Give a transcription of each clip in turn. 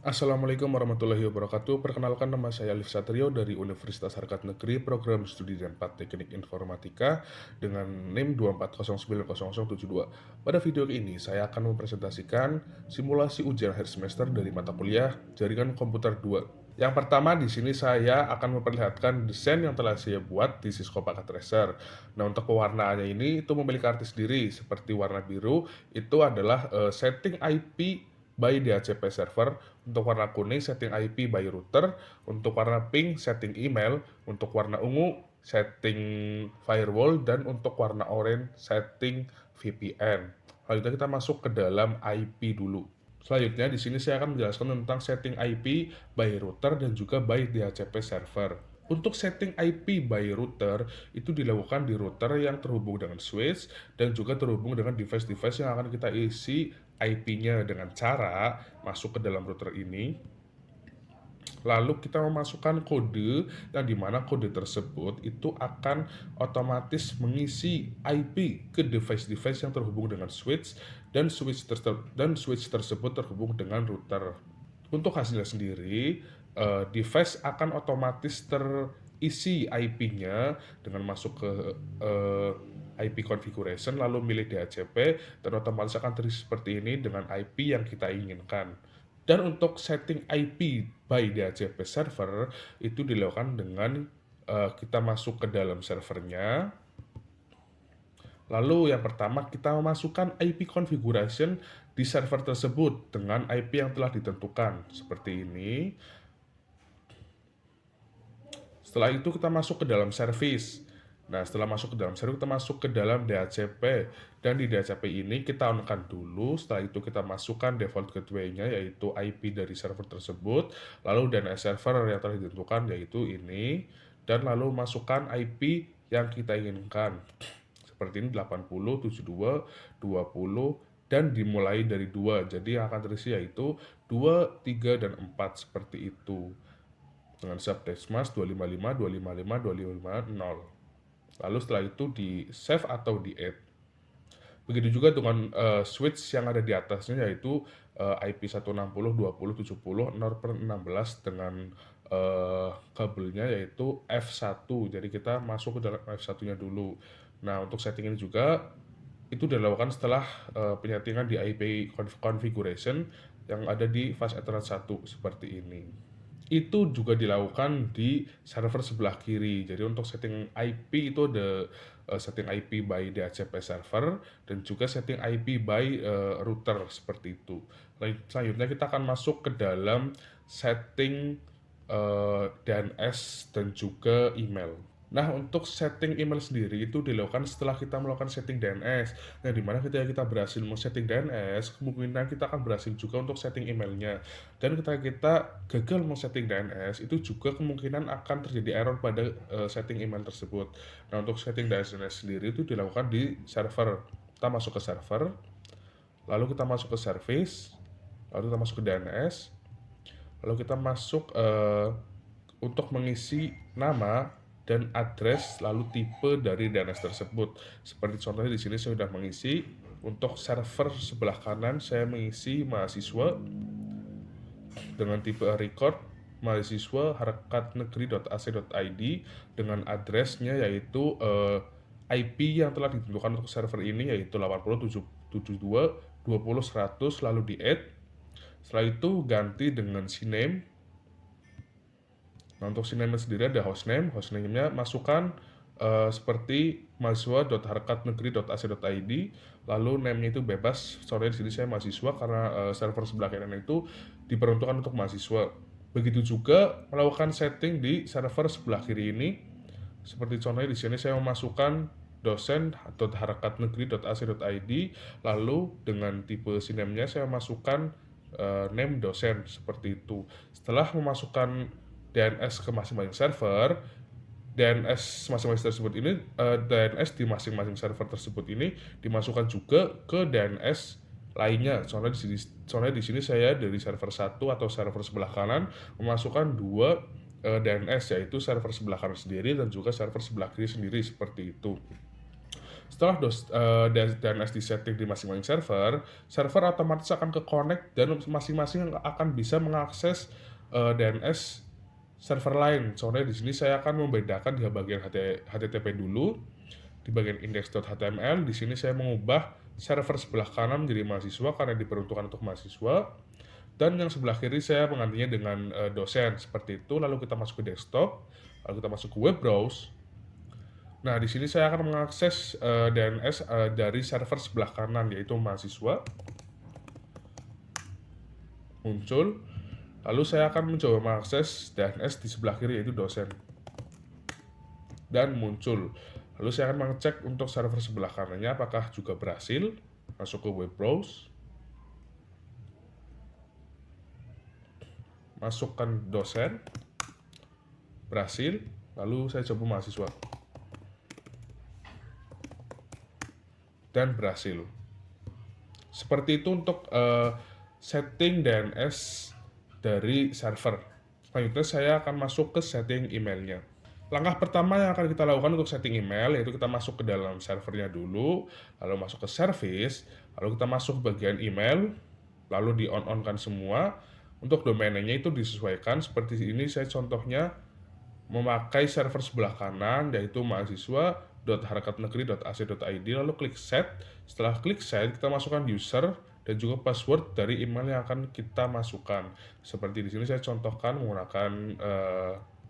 Assalamualaikum warahmatullahi wabarakatuh. Perkenalkan, nama saya Alif Satrio dari Universitas Harkat Negeri, Program Studi D4 Teknik Informatika dengan NIM 240900072. Pada video ini, saya akan mempresentasikan simulasi ujian akhir semester dari mata kuliah Jaringan Komputer 2. Yang pertama, di sini saya akan memperlihatkan desain yang telah saya buat di Cisco Packet Tracer. Nah, untuk pewarnaannya ini itu memiliki arti sendiri. Seperti warna biru, itu adalah setting IP by DHCP server. Untuk warna kuning, setting IP by router. Untuk warna pink, setting email. Untuk warna ungu, setting firewall. Dan untuk warna orange, setting VPN. Selanjutnya kita masuk ke dalam IP dulu. Selanjutnya di sini saya akan menjelaskan tentang setting IP by router dan juga by DHCP server. Untuk setting IP by router itu dilakukan di router yang terhubung dengan switch dan juga terhubung dengan device-device yang akan kita isi IP-nya dengan cara masuk ke dalam router ini. Lalu kita memasukkan kode yang dimana kode tersebut itu akan otomatis mengisi IP ke device-device yang terhubung dengan switch dan switch tersebut terhubung dengan router. Untuk hasilnya sendiri, device akan otomatis terisi IP-nya dengan masuk ke IP configuration lalu milih DHCP dan otomatis akan terisi seperti ini dengan IP yang kita inginkan. Dan untuk setting IP by DHCP server itu dilakukan dengan kita masuk ke dalam servernya. Lalu yang pertama kita memasukkan IP configuration di server tersebut dengan IP yang telah ditentukan seperti ini. Setelah itu kita masuk ke dalam service. Nah, setelah masuk ke dalam service, kita masuk ke dalam DHCP. Dan di DHCP ini kita on-kan dulu. Setelah itu kita masukkan default gateway-nya, yaitu IP dari server tersebut. Lalu DNS server yang telah ditentukan, yaitu ini. Dan lalu masukkan IP yang kita inginkan. Seperti ini, 80, 72, 20, dan dimulai dari 2. Jadi yang akan terisi yaitu 2, 3, dan 4. Seperti itu. Dengan subdesmas 255, 255, 255, 0. Lalu setelah itu di save atau di add. Begitu juga dengan switch yang ada di atasnya, yaitu IP 160.20.70 0/16 dengan kabelnya yaitu F1. Jadi kita masuk ke dalam F1-nya dulu. Nah, untuk setting ini juga itu dilakukan setelah penyetingan di IP configuration yang ada di fast Ethernet 1 seperti ini. Itu juga dilakukan di server sebelah kiri. Jadi untuk setting IP itu ada setting IP by DHCP server dan juga setting IP by router seperti itu. Selanjutnya kita akan masuk ke dalam setting DNS dan juga email. Nah, untuk setting email sendiri itu dilakukan setelah kita melakukan setting DNS. Nah, dimana ketika kita berhasil men-setting DNS, kemungkinan kita akan berhasil juga untuk setting emailnya. Dan ketika kita gagal men-setting DNS, itu juga kemungkinan akan terjadi error pada setting email tersebut. Nah, untuk setting DNS sendiri itu dilakukan di server. Kita masuk ke server, lalu kita masuk ke service, lalu kita masuk ke DNS, lalu kita masuk untuk mengisi nama dan address lalu tipe dari DNS tersebut. Seperti contohnya di sini saya sudah mengisi untuk server sebelah kanan, saya mengisi mahasiswa dengan tipe record mahasiswa harkatnegeri.ac.id dengan addressnya yaitu IP yang telah ditentukan untuk server ini yaitu 80.72.20.100 lalu di add. Setelah itu ganti dengan CNAME. Nah, untuk CNAME sendiri ada hostname. Hostname-nya masukkan seperti mahasiswa.harkatnegeri.ac.id. Lalu name-nya itu bebas. Sorry, di sini saya mahasiswa karena server sebelah kanan itu diperuntukkan untuk mahasiswa. Begitu juga melakukan setting di server sebelah kiri ini. Seperti contohnya di sini saya memasukkan dosen.harkatnegeri.ac.id. Lalu dengan tipe CNAME-nya saya masukkan name dosen seperti itu. Setelah memasukkan DNS ke masing-masing server, DNS masing-masing tersebut ini DNS di masing-masing server tersebut ini dimasukkan juga ke DNS lainnya. Soalnya di sini saya dari server 1 atau server sebelah kanan memasukkan dua DNS, yaitu server sebelah kanan sendiri dan juga server sebelah kiri sendiri seperti itu. Setelah DNS disetting di masing-masing server, server otomatis akan ke-connect dan masing-masing akan bisa mengakses DNS server lain. Soalnya di sini saya akan membedakan di bagian HTTP dulu. Di bagian index.html, di sini saya mengubah server sebelah kanan menjadi mahasiswa karena diperuntukkan untuk mahasiswa. Dan yang sebelah kiri saya menggantinya dengan dosen seperti itu. Lalu kita masuk ke desktop, lalu kita masuk ke web browse. Nah, di sini saya akan mengakses DNS dari server sebelah kanan yaitu mahasiswa. Muncul. Lalu saya akan mencoba mengakses DNS di sebelah kiri yaitu dosen. Dan muncul. Lalu saya akan mengecek untuk server sebelah kanannya apakah juga berhasil. Masuk ke web browse. Masukkan dosen. Berhasil. Lalu saya coba mahasiswa. Dan berhasil. Seperti itu untuk setting DNS dari server. Selanjutnya saya akan masuk ke setting emailnya. Langkah pertama yang akan kita lakukan untuk setting email yaitu kita masuk ke dalam servernya dulu, lalu masuk ke service, lalu kita masuk bagian email, lalu di on-on-kan semua. Untuk domainnya itu disesuaikan seperti ini. Saya contohnya memakai server sebelah kanan yaitu mahasiswa.harakatnegeri.ac.id, lalu klik set. Setelah klik set, kita masukkan user dan juga password dari email yang akan kita masukkan. Seperti di sini saya contohkan menggunakan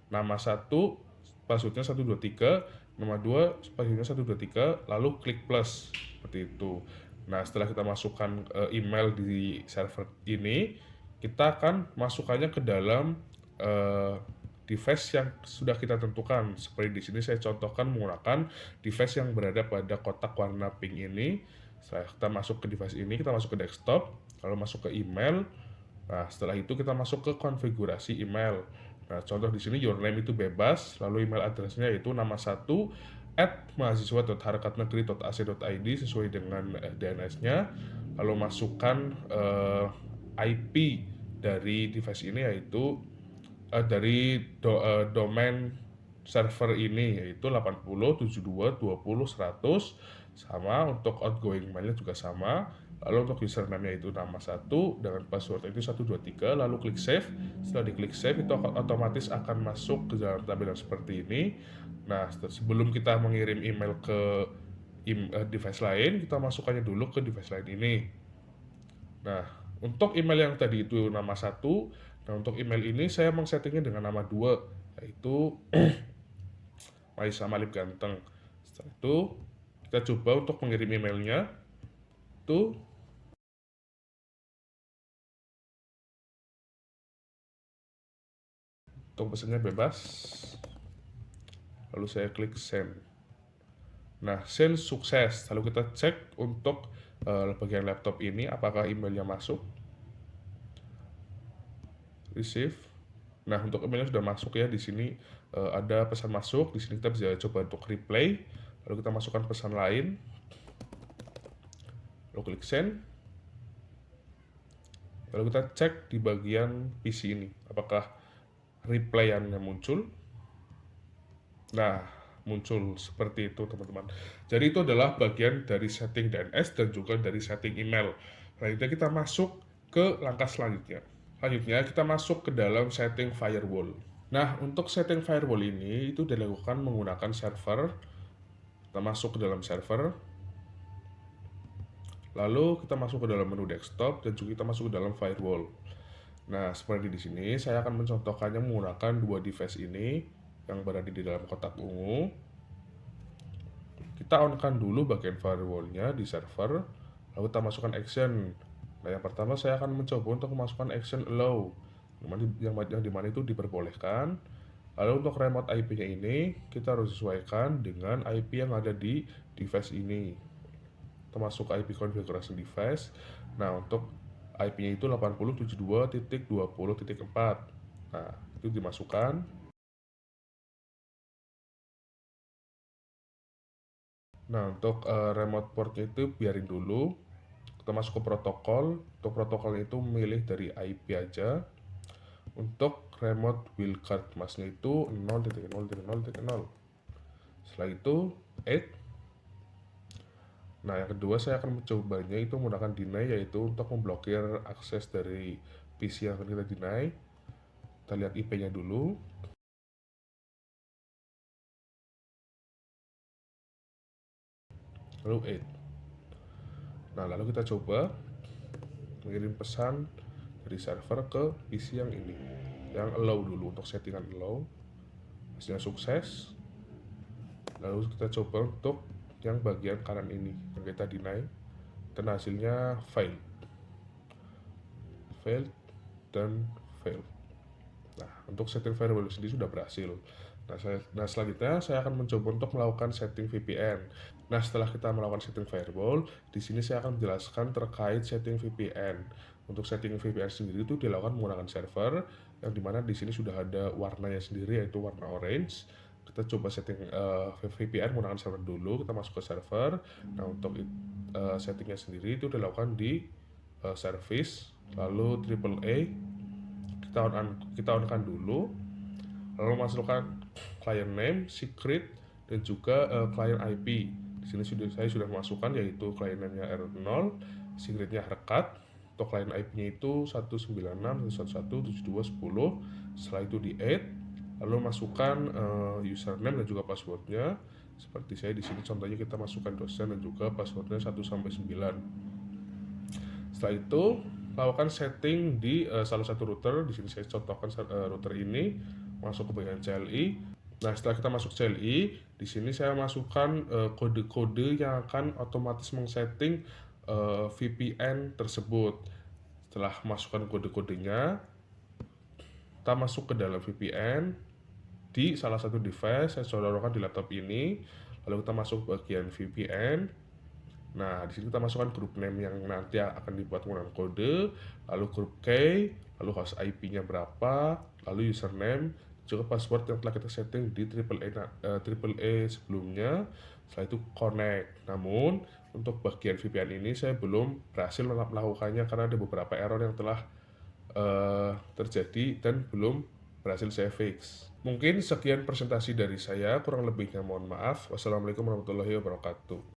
nama 1, passwordnya 123, nama 2, passwordnya 123, lalu klik plus seperti itu. Nah, setelah kita masukkan email di server ini, kita akan masukkannya ke dalam device yang sudah kita tentukan. Seperti di sini saya contohkan menggunakan device yang berada pada kotak warna pink ini. Setelah kita masuk ke device ini, kita masuk ke desktop, lalu masuk ke email. Nah, setelah itu kita masuk ke konfigurasi email. Nah, contoh di sini your name itu bebas, lalu email address-nya yaitu nama 1 @mahasiswa.harakatnegeri.ac.id sesuai dengan DNS-nya. Lalu masukkan IP dari device ini yaitu dari domain server ini yaitu 80.72.20.100, sama untuk outgoing mailnya juga sama. Lalu untuk username-nya itu nama 1 dengan password itu 123, lalu klik save. Setelah diklik save itu otomatis akan masuk ke dalam tampilan seperti ini. Nah, sebelum kita mengirim email ke device lain, kita masukkannya dulu ke device lain ini. Nah, untuk email yang tadi itu nama 1, nah untuk email ini saya mengsettingnya dengan nama 2 yaitu Maisa Malib Ganteng. Setelah itu kita coba untuk mengirim emailnya. Itu untuk pesannya bebas. Lalu saya klik send. Nah, send sukses. Lalu kita cek untuk bagian laptop ini apakah emailnya masuk. Receive. Nah, untuk emailnya sudah masuk ya. Di sini ada pesan masuk. Di sini kita bisa coba untuk reply. Lalu kita masukkan pesan lain. Lalu klik send. Lalu kita cek di bagian PC ini apakah replyan-nya muncul. Nah, muncul seperti itu teman-teman. Jadi itu adalah bagian dari setting DNS dan juga dari setting email. Selanjutnya kita masuk ke langkah selanjutnya. Selanjutnya kita masuk ke dalam setting firewall. Nah, untuk setting firewall ini itu dilakukan menggunakan server. Kita masuk ke dalam server. Lalu kita masuk ke dalam menu desktop dan juga kita masuk ke dalam firewall. Nah, seperti di sini saya akan mencontohkannya menggunakan dua device ini yang berada di dalam kotak ungu. Kita on-kan dulu bagian firewall-nya di server, lalu kita masukkan action. Nah, yang pertama saya akan mencoba untuk memasukkan action allow, yang dimana itu diperbolehkan. Lalu untuk remote IP-nya ini, kita harus sesuaikan dengan IP yang ada di device ini. Kita masuk ke IP configuration device. Nah, untuk IP-nya itu 8072.20.4. Nah, itu dimasukkan. Nah, untuk remote portnya itu biarin dulu. Kita masuk ke protokol. Untuk protokol itu memilih dari IP aja. Untuk remote wildcard masknya itu 0.0.0.0. Setelah itu 8. Nah, yang kedua saya akan mencobanya itu menggunakan deny, yaitu untuk memblokir akses dari PC yang akan kita deny. Kita lihat IP-nya dulu. Lalu 8. Nah, lalu kita coba mengirim pesan dari server ke PC yang ini. Yang allow dulu untuk settingan allow. Hasilnya sukses. Lalu kita coba untuk yang bagian kanan ini yang kita deny, dan hasilnya fail, dan fail. Nah, untuk setting firewall sendiri sudah berhasil. Nah, selanjutnya saya akan mencoba untuk melakukan setting VPN. Nah, setelah kita melakukan setting firewall, di sini saya akan menjelaskan terkait setting VPN. Untuk setting VPN sendiri itu dilakukan menggunakan server, yang dimana di sini sudah ada warnanya sendiri, yaitu warna orange. Kita coba setting VPN menggunakan server dulu. Kita masuk ke server. Nah, untuk settingnya sendiri itu dilakukan di service, lalu AAA. Kita on-kan dulu, lalu masukkan client name, secret, dan juga client IP. Di sini saya sudah masukkan, yaitu client name-nya R0, secretnya Harkat. Untuk client IP-nya itu 196.111.72.10. Setelah itu di add, lalu masukkan username dan juga passwordnya. Seperti saya di sini contohnya, kita masukkan dosen dan juga passwordnya 1 sampai 9. Setelah itu lakukan setting di salah satu router. Di sini saya contohkan router ini, masuk ke bagian CLI. Nah, setelah kita masuk CLI, di sini saya masukkan kode-kode yang akan otomatis mengsetting VPN tersebut. Setelah masukkan kode-kodenya, kita masuk ke dalam VPN di salah satu device. Saya colokan di laptop ini. Lalu kita masuk bagian VPN. Nah, di sini kita masukkan grup name yang nanti akan dibuat menggunakan kode, lalu grup key, lalu host IP-nya berapa, lalu username, juga password yang telah kita setting di AAA sebelumnya. Setelah itu connect. Namun, untuk bagian VPN ini saya belum berhasil melakukannya karena ada beberapa error yang telah terjadi dan belum berhasil saya fix. Mungkin sekian presentasi dari saya, kurang lebihnya mohon maaf. Wassalamualaikum warahmatullahi wabarakatuh.